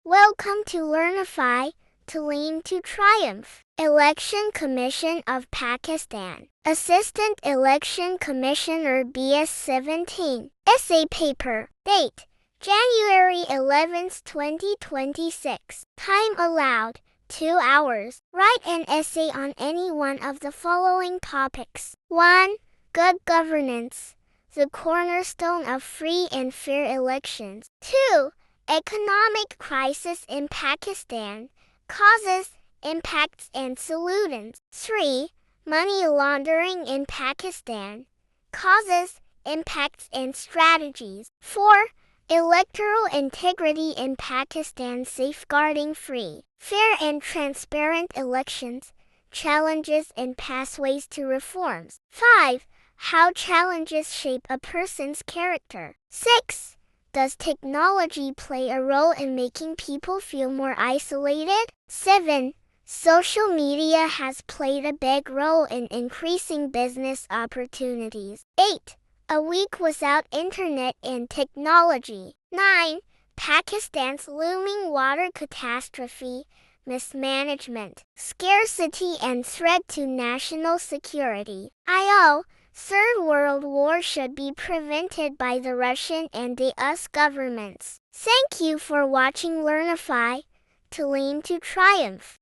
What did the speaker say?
Welcome to Learnify, to lean to triumph. Election Commission of Pakistan. Assistant Election Commissioner BS 17. Essay Paper. Date: January 11, 2026. Time allowed: 2 hours. Write an essay on any one of the following topics. 1. Good governance, the cornerstone of free and fair elections. 2. Economic crisis in Pakistan, causes, impacts and solutions. 3. Money laundering in Pakistan, causes, impacts and strategies. 4. Electoral integrity in Pakistan, safeguarding free, fair and transparent elections, challenges and pathways to reforms. 5. How challenges shape a person's character. 6. Does technology play a role in making people feel more isolated? 7. Social media has played a big role in increasing business opportunities. 8. A week without internet and technology. 9. Pakistan's looming water catastrophe, mismanagement, scarcity and threat to national security. IO. Third World War should be prevented by the Russian and the US governments. Thank you for watching Learnify, to lean to triumph.